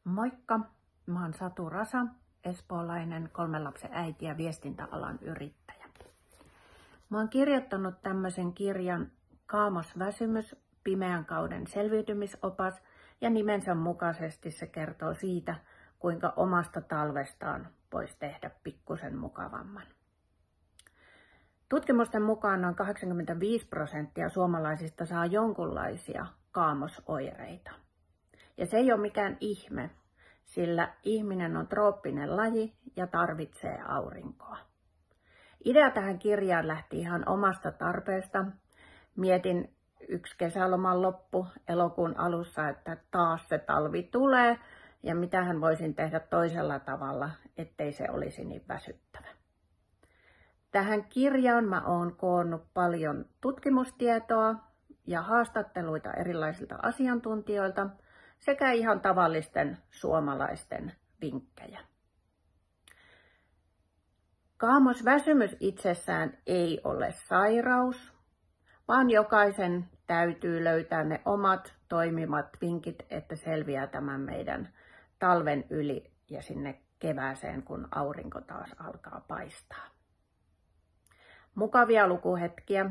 Moikka, mä oon Satu Rasa, espoolainen 3 lapsen äiti ja viestintäalan yrittäjä. Mä oon kirjoittanut tämmöisen kirjan Kaamosväsymys, pimeän kauden selviytymisopas, ja nimensä mukaisesti se kertoo siitä, kuinka omasta talvestaan voisi tehdä pikkusen mukavamman. Tutkimusten mukaan noin 85% suomalaisista saa jonkunlaisia kaamosoireita. Ja se ei ole mikään ihme, sillä ihminen on trooppinen laji ja tarvitsee aurinkoa. Idea tähän kirjaan lähti ihan omasta tarpeesta. Mietin yksi kesäloman loppu elokuun alussa, että taas se talvi tulee ja mitähän voisin tehdä toisella tavalla, ettei se olisi niin väsyttävä. Tähän kirjaan mä oon koonnut paljon tutkimustietoa ja haastatteluita erilaisilta asiantuntijoilta sekä ihan tavallisten suomalaisten vinkkejä. Kaamosväsymys itsessään ei ole sairaus, vaan jokaisen täytyy löytää ne omat toimivat vinkit, että selviää tämän meidän talven yli ja sinne kevääseen, kun aurinko taas alkaa paistaa. Mukavia lukuhetkiä.